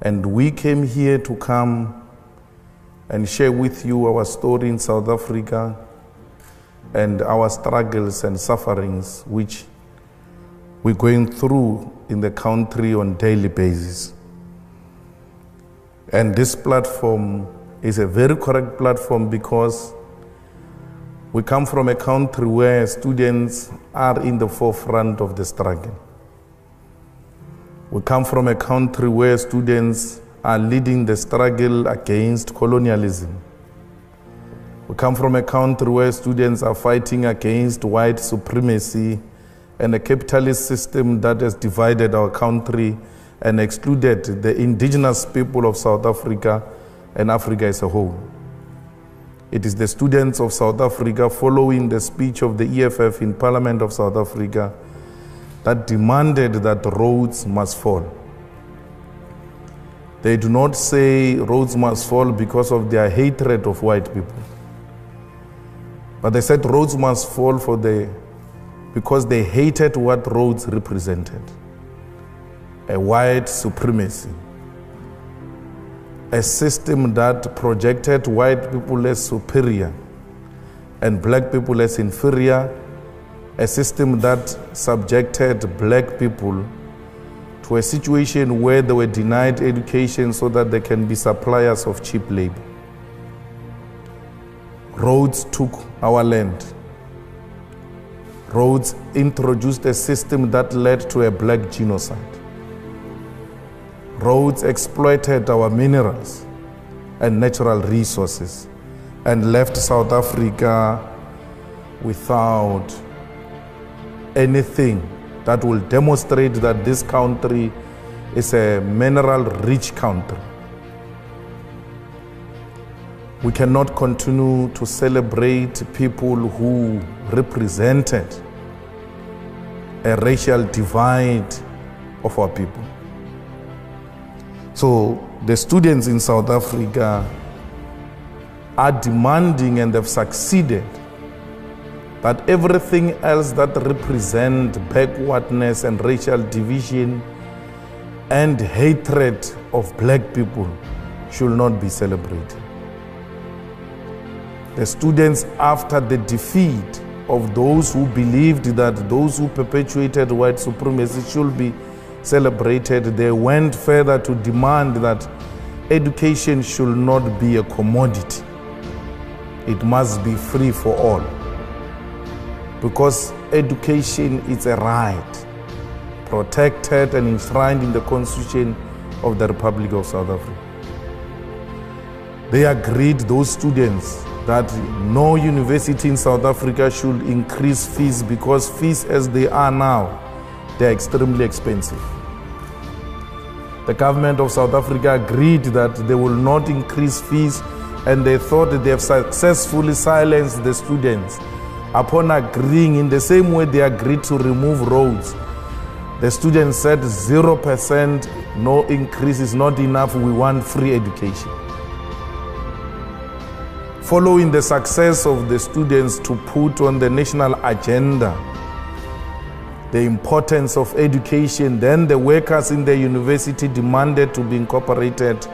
And we came here to come and share with you our story in South Africa and our struggles and sufferings which we're going through in the country on a daily basis. And this platform is a very correct platform because we come from a country where students are in the forefront of the struggle. We come from a country where students are leading the struggle against colonialism. We come from a country where students are fighting against white supremacy and a capitalist system that has divided our country and excluded the indigenous people of South Africa and Africa as a whole. It is the students of South Africa, following the speech of the EFF in Parliament of South Africa, that demanded that Rhodes must fall. They do not say Rhodes must fall because of their hatred of white people, but they said Rhodes must fall because they hated what Rhodes represented, a white supremacy, a system that projected white people as superior and black people as inferior, a system that subjected black people to a situation where they were denied education so that they can be suppliers of cheap labor. Rhodes took our land. Rhodes introduced a system that led to a black genocide. Rhodes exploited our minerals and natural resources and left South Africa without anything that will demonstrate that this country is a mineral-rich country. We cannot continue to celebrate people who represented a racial divide of our people. So the students in South Africa are demanding, and they've succeeded, that everything else that represents backwardness and racial division and hatred of black people should not be celebrated. The students, after the defeat of those who believed that those who perpetuated white supremacy should be celebrated, they went further to demand that education should not be a commodity. It must be free for all, because education is a right protected and enshrined in the Constitution of the Republic of South Africa. They agreed, those students, that no university in South Africa should increase fees, because fees as they are now, they are extremely expensive. The government of South Africa agreed that they will not increase fees, and they thought that they have successfully silenced the students. Upon agreeing, in the same way they agreed to remove Rhodes, the students said 0%, no increase is not enough, we want free education. Following the success of the students to put on the national agenda the importance of education, then the workers in the university demanded to be incorporated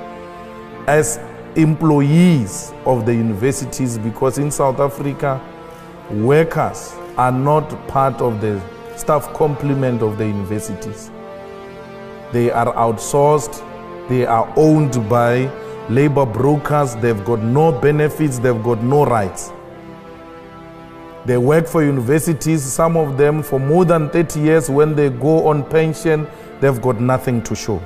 as employees of the universities, because in South Africa, workers are not part of the staff complement of the universities. They are outsourced, they are owned by labor brokers, they've got no benefits, they've got no rights. They work for universities, some of them for more than 30 years. When they go on pension, they've got nothing to show.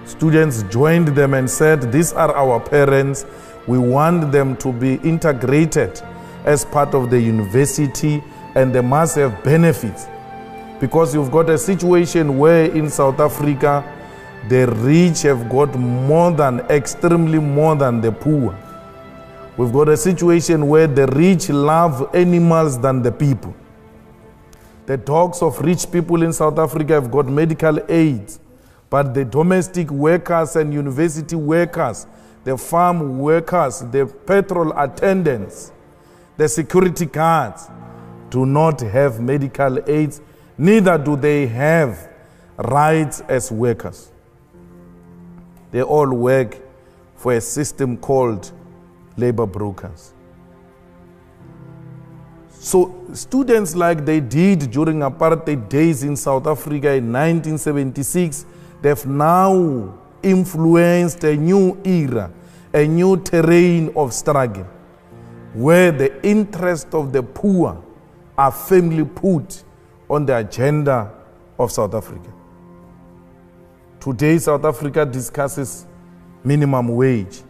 Students joined them and said, these are our parents, we want them to be integrated as part of the university, and they must have benefits. Because you've got a situation where in South Africa, the rich have got extremely more than the poor. We've got a situation where the rich love animals than the people. The dogs of rich people in South Africa have got medical aids, but the domestic workers and university workers, the farm workers, the petrol attendants, the security guards do not have medical aids, neither do they have rights as workers. They all work for a system called labor brokers. So students, like they did during apartheid days in South Africa in 1976, they've now influenced a new era, a new terrain of struggle, where the interests of the poor are firmly put on the agenda of South Africa. Today, South Africa discusses minimum wage.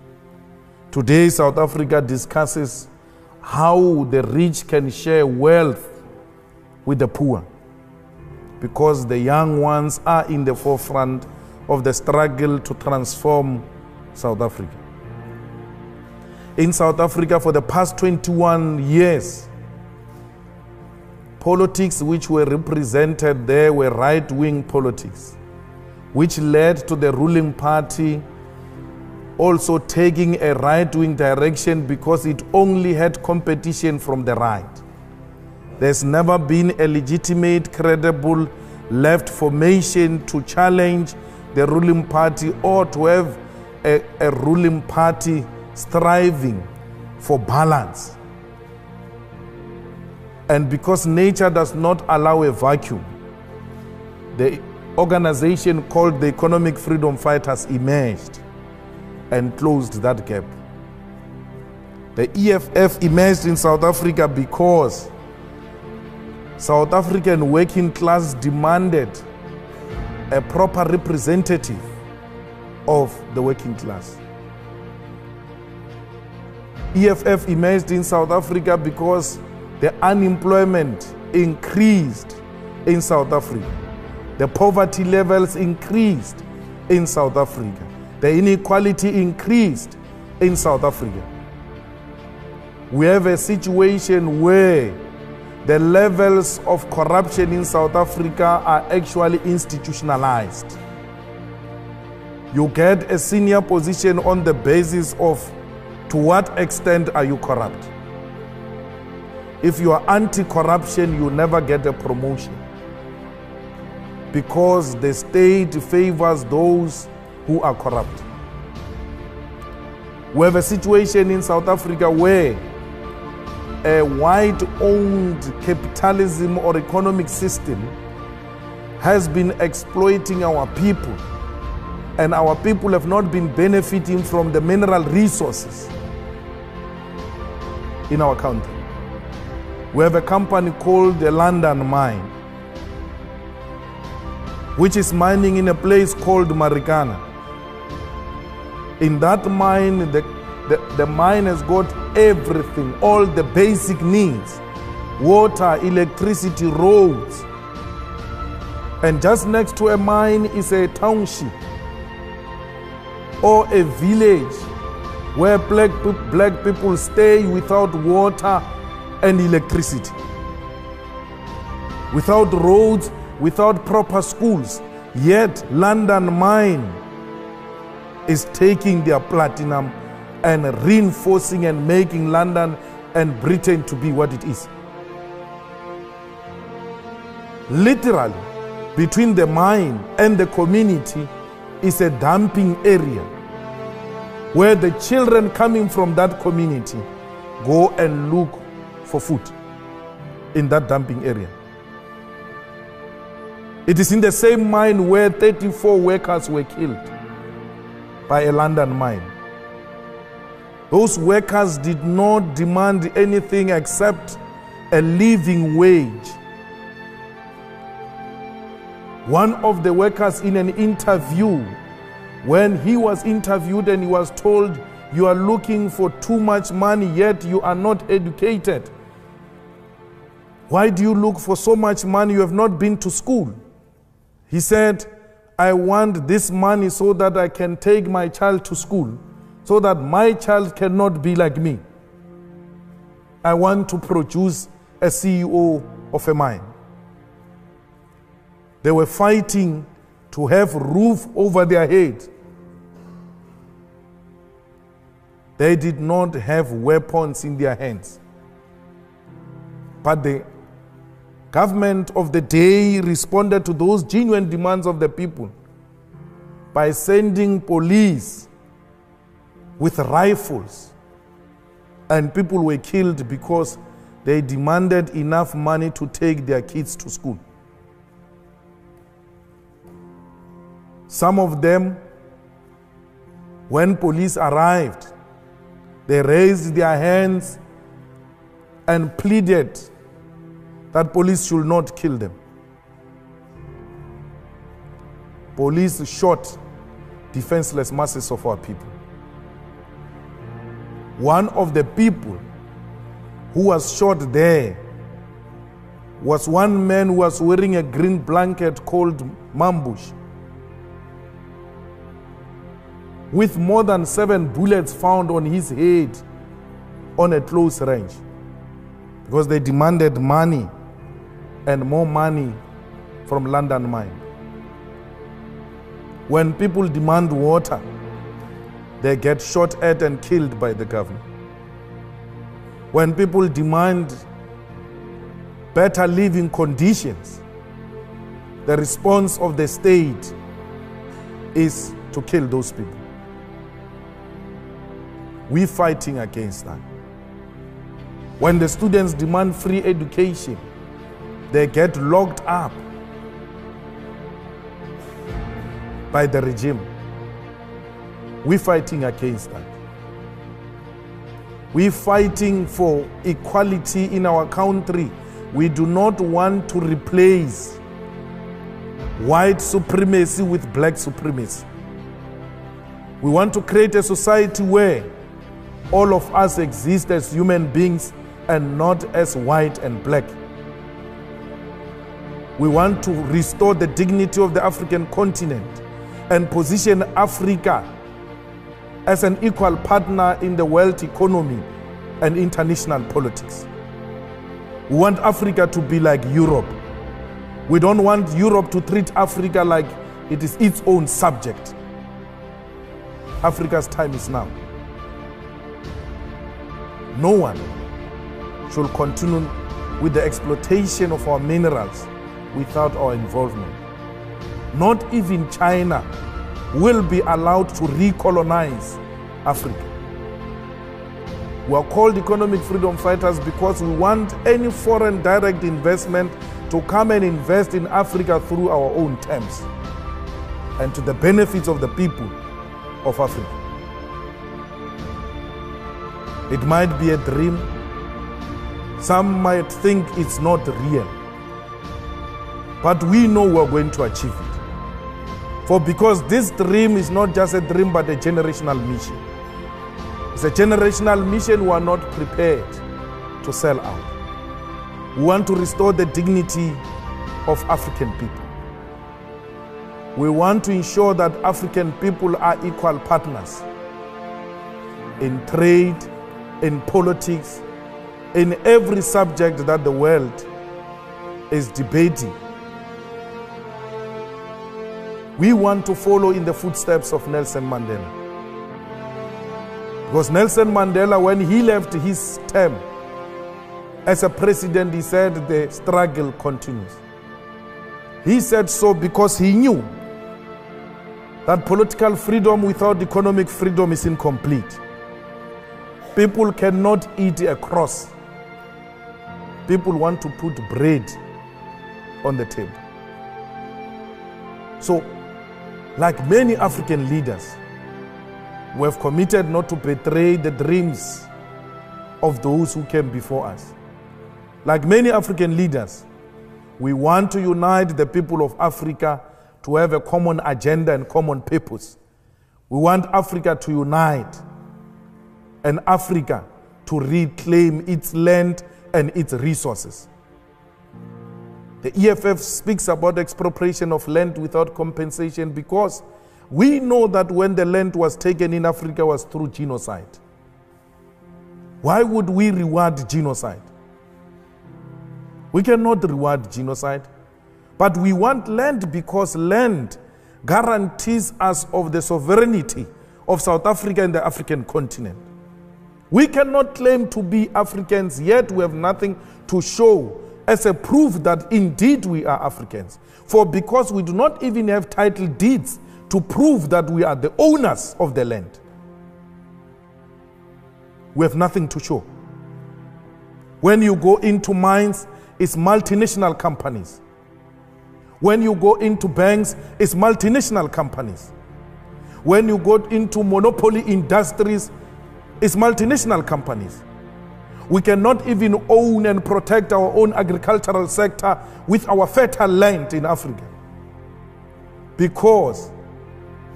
Today, South Africa discusses how the rich can share wealth with the poor, because the young ones are in the forefront of the struggle to transform South Africa. In South Africa, for the past 21 years, politics which were represented there were right-wing politics, which led to the ruling party also taking a right-wing direction because it only had competition from the right. There's never been a legitimate, credible left formation to challenge the ruling party or to have a ruling party striving for balance. And because nature does not allow a vacuum, the organization called the Economic Freedom Fighters emerged and closed that gap. The EFF emerged in South Africa because South African working class demanded a proper representative of the working class. EFF emerged in South Africa because the unemployment increased in South Africa. The poverty levels increased in South Africa. The inequality increased in South Africa. We have a situation where the levels of corruption in South Africa are actually institutionalized. You get a senior position on the basis of to what extent are you corrupt. If you are anti-corruption, you never get a promotion, because the state favors those who are corrupt. We have a situation in South Africa where a white-owned capitalism or economic system has been exploiting our people, and our people have not been benefiting from the mineral resources in our country. We have a company called the London Mine, which is mining in a place called Marikana. In that mine, the mine has got everything, all the basic needs: water, electricity, roads. And just next to a mine is a township or a village where black people stay without water and electricity, without roads, without proper schools. Yet London Mine is taking their platinum and reinforcing and making London and Britain to be what it is. Literally, between the mine and the community is a dumping area where the children coming from that community go and look for food in that dumping area. It is in the same mine where 34 workers were killed by a London mine. Those workers did not demand anything except a living wage. One of the workers in an interview, when he was interviewed and he was told, "You are looking for too much money, yet you are not educated. Why do you look for so much money? You have not been to school." He said, "I want this money so that I can take my child to school, so that my child cannot be like me. I want to produce a CEO of a mine." They were fighting to have roof over their head. They did not have weapons in their hands. But the government of the day responded to those genuine demands of the people by sending police with rifles, and people were killed because they demanded enough money to take their kids to school. Some of them, when police arrived, they raised their hands and pleaded that police should not kill them. Police shot defenseless masses of our people. One of the people who was shot there was one man who was wearing a green blanket called Mambush, with more than 7 bullets found on his head on a close range, because they demanded money and more money from London Mine. When people demand water, they get shot at and killed by the government. When people demand better living conditions, the response of the state is to kill those people. We're fighting against that. When the students demand free education, they get locked up by the regime. We're fighting against that. We're fighting for equality in our country. We do not want to replace white supremacy with black supremacy. We want to create a society where all of us exist as human beings and not as white and black. We want to restore the dignity of the African continent and position Africa as an equal partner in the world economy and international politics. We want Africa to be like Europe. We don't want Europe to treat Africa like it is its own subject. Africa's time is now. No one should continue with the exploitation of our minerals without our involvement. Not even China will be allowed to recolonize Africa. We are called economic freedom fighters because we want any foreign direct investment to come and invest in Africa through our own terms and to the benefits of the people of Africa. It might be a dream. Some might think it's not real. But we know we're going to achieve it. For because this dream is not just a dream but a generational mission. It's a generational mission we are not prepared to sell out. We want to restore the dignity of African people. We want to ensure that African people are equal partners in trade, in politics, in every subject that the world is debating. We want to follow in the footsteps of Nelson Mandela. Because Nelson Mandela, when he left his term as a president, he said the struggle continues. He said so because he knew that political freedom without economic freedom is incomplete. People cannot eat a cross. People want to put bread on the table. So, like many African leaders, we have committed not to betray the dreams of those who came before us. Like many African leaders, we want to unite the people of Africa to have a common agenda and common purpose. We want Africa to unite and Africa to reclaim its land and its resources. The EFF speaks about expropriation of land without compensation because we know that when the land was taken in Africa was through genocide. Why would we reward genocide? We cannot reward genocide, but we want land because land guarantees us of the sovereignty of South Africa and the African continent. We cannot claim to be Africans, yet we have nothing to show as a proof that indeed we are Africans. For because we do not even have title deeds to prove that we are the owners of the land. We have nothing to show. When you go into mines, it's multinational companies. When you go into banks, it's multinational companies. When you go into monopoly industries, it's multinational companies. We cannot even own and protect our own agricultural sector with our fertile land in Africa, because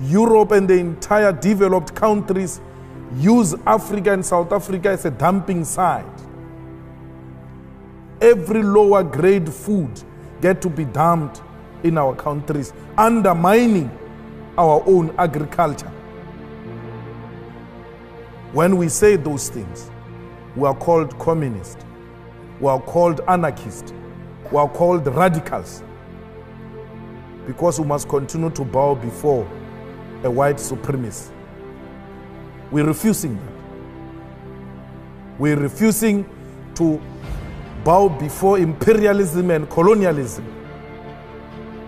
Europe and the entire developed countries use Africa and South Africa as a dumping site. Every lower grade food get to be dumped in our countries, undermining our own agriculture. When we say those things, we are called communists, we are called anarchists, we are called radicals, because we must continue to bow before a white supremacist. We're refusing that. We're refusing to bow before imperialism and colonialism.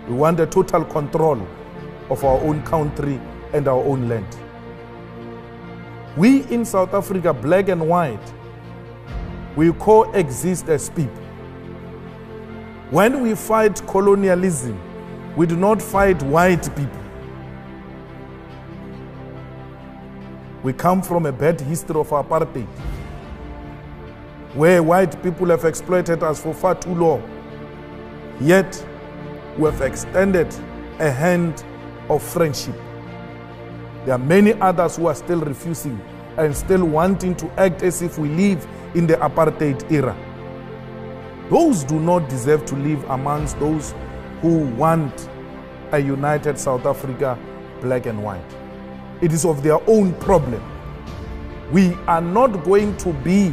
We want a total control of our own country and our own land. We in South Africa, black and white, we coexist as people. When we fight colonialism, we do not fight white people. We come from a bad history of apartheid, where white people have exploited us for far too long. Yet, we have extended a hand of friendship. There are many others who are still refusing and still wanting to act as if we live in the apartheid era. Those do not deserve to live amongst those who want a united South Africa, black and white. It is of their own problem. We are not going to be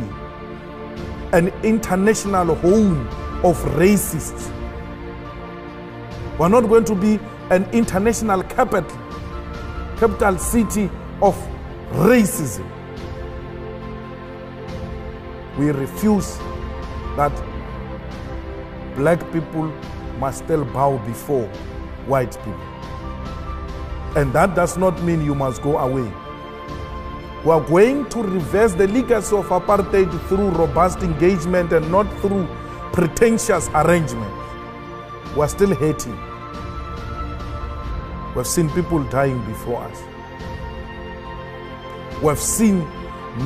an international home of racists. We're not going to be an international capital city of racism. We refuse that black people must still bow before white people. And that does not mean you must go away. We are going to reverse the legacy of apartheid through robust engagement and not through pretentious arrangements. We are still hating. We have seen people dying before us. We have seen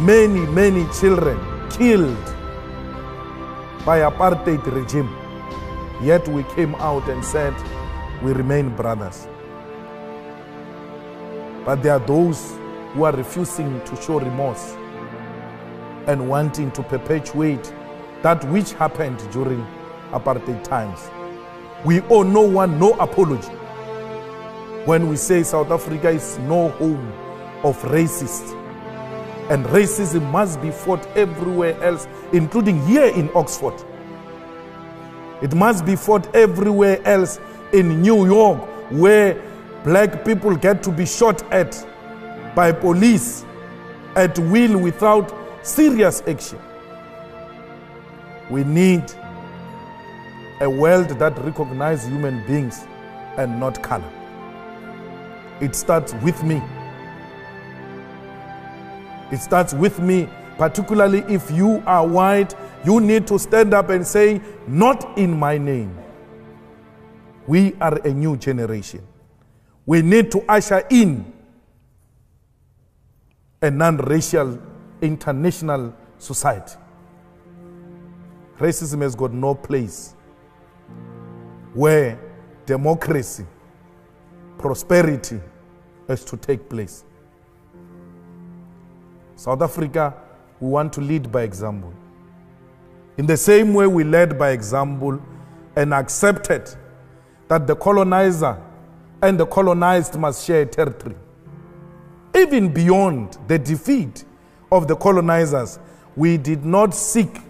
many, many children killed by apartheid regime. Yet we came out and said, we remain brothers. But there are those who are refusing to show remorse and wanting to perpetuate that which happened during apartheid times. We owe no one no apology when we say South Africa is no home of racists. And racism must be fought everywhere else, including here in Oxford. It must be fought everywhere else in New York, where black people get to be shot at by police at will without serious action. We need a world that recognizes human beings and not color. It starts with me. It starts with me, particularly if you are white. You need to stand up and say, not in my name. We are a new generation. We need to usher in a non-racial international society. Racism has got no place where democracy, prosperity is to take place. South Africa, we want to lead by example. In the same way we led by example and accepted that the colonizer and the colonized must share territory. Even beyond the defeat of the colonizers, we did not seek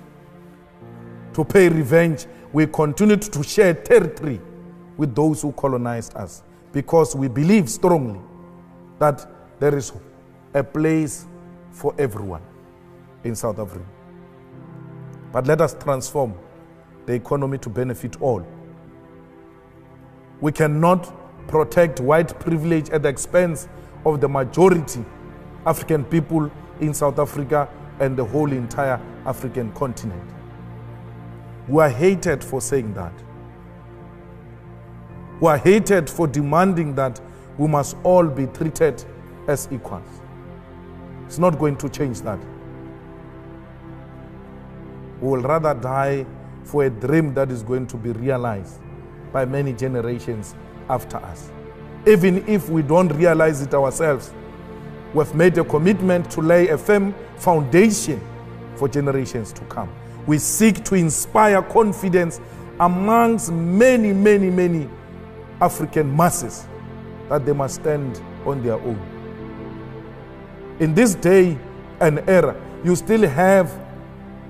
to pay revenge. We continued to share territory with those who colonized us, because we believe strongly that there is a place for everyone in South Africa. But let us transform the economy to benefit all. We cannot protect white privilege at the expense of the majority African people in South Africa and the whole entire African continent. We are hated for saying that. We are hated for demanding that we must all be treated as equals. It's not going to change that. We will rather die for a dream that is going to be realized by many generations after us. Even if we don't realize it ourselves, we've made a commitment to lay a firm foundation for generations to come. We seek to inspire confidence amongst many, many, many African masses that they must stand on their own. In this day and era, you still have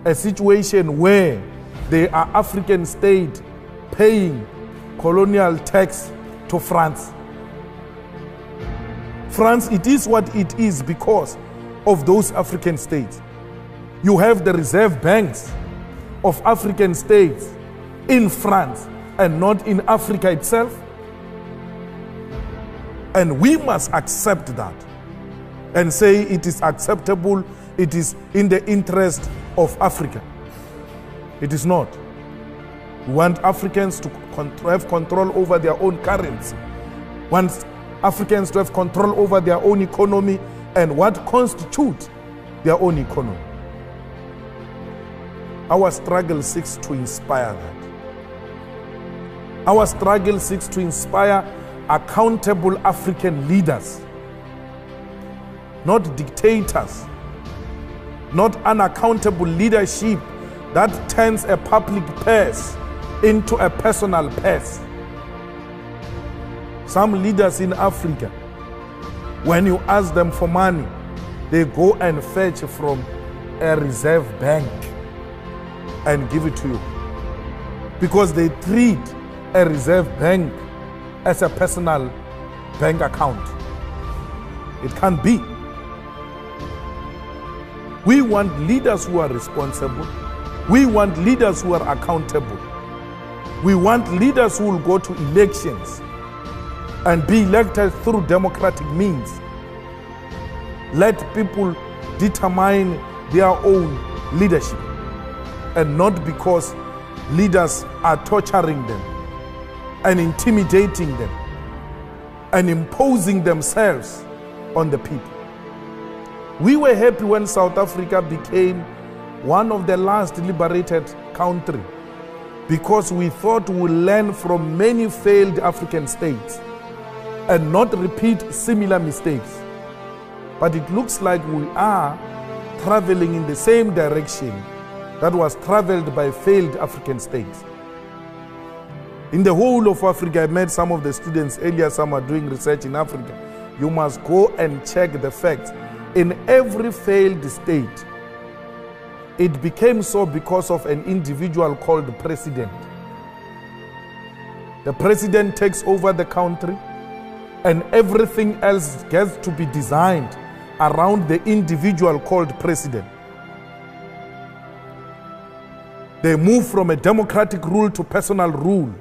a situation where there are African states paying colonial tax to France. France, it is what it is because of those African states. You have the reserve banks of African states in France and not in Africa itself. And we must accept that and say it is acceptable, it is in the interest of Africa. It is not. We want Africans to have control over their own currency. We want Africans to have control over their own economy and what constitutes their own economy. Our struggle seeks to inspire that. Our struggle seeks to inspire accountable African leaders, not dictators, not unaccountable leadership that turns a public purse into a personal purse. Some leaders in Africa, when you ask them for money, they go and fetch from a reserve bank and give it to you because they treat a reserve bank as a personal bank account. It can't be. We want leaders who are responsible. We want leaders who are accountable. We want leaders who will go to elections and be elected through democratic means. Let people determine their own leadership and not because leaders are torturing them and intimidating them and imposing themselves on the people. We were happy when South Africa became one of the last liberated countries because we thought we would learn from many failed African states and not repeat similar mistakes. But it looks like we are traveling in the same direction that was traveled by failed African states. In the whole of Africa, I met some of the students earlier, some are doing research in Africa. You must go and check the facts. In every failed state, it became so because of an individual called the president. The president takes over the country and everything else gets to be designed around the individual called president. They move from a democratic rule to personal rule.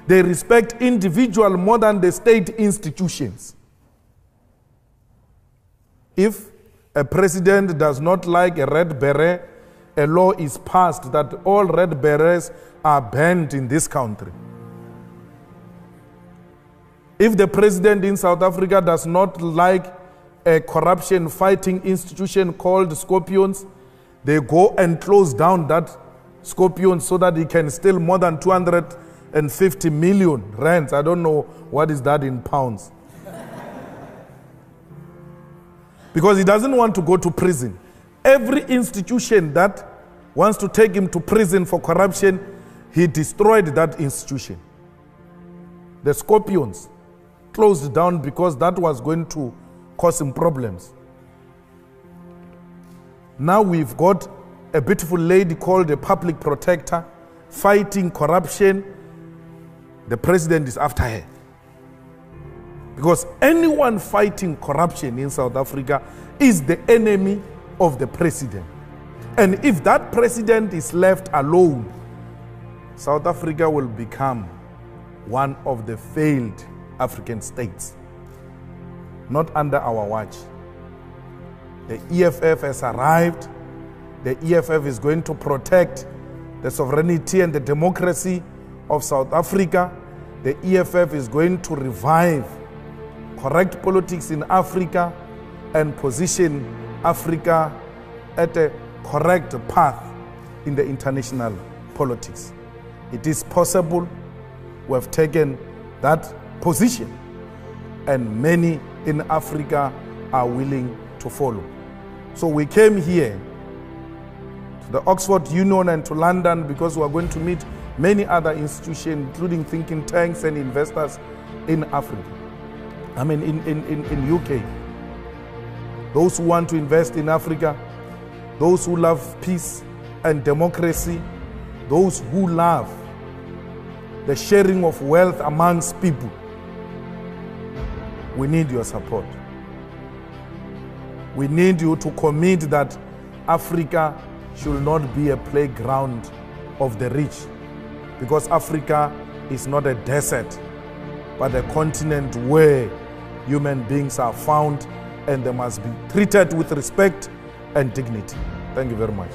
They respect individual more than the state institutions. If a president does not like a red beret, a law is passed that all red berets are banned in this country. If the president in South Africa does not like a corruption fighting institution called Scorpions, they go and close down that Scorpions so that he can steal more than 250 million rands. I don't know what is that in pounds. Because he doesn't want to go to prison. Every institution that wants to take him to prison for corruption, he destroyed that institution. The Scorpions closed down because that was going to cause him problems. Now we've got a beautiful lady called the public protector fighting corruption. The president is after her. Because anyone fighting corruption in South Africa is the enemy of the president. And if that president is left alone, South Africa will become one of the failed African states, not under our watch. The EFF has arrived. The EFF is going to protect the sovereignty and the democracy of South Africa. The EFF is going to revive correct politics in Africa and position Africa at a correct path in the international politics. It is possible. We have taken that position, and many in Africa are willing to follow. So we came here to the Oxford Union and to London because we are going to meet many other institutions, including thinking tanks and investors in Africa. I mean, in UK. Those who want to invest in Africa, those who love peace and democracy, those who love the sharing of wealth amongst people. We need your support. We need you to commit that Africa should not be a playground of the rich, because Africa is not a desert, but a continent where human beings are found and they must be treated with respect and dignity. Thank you very much.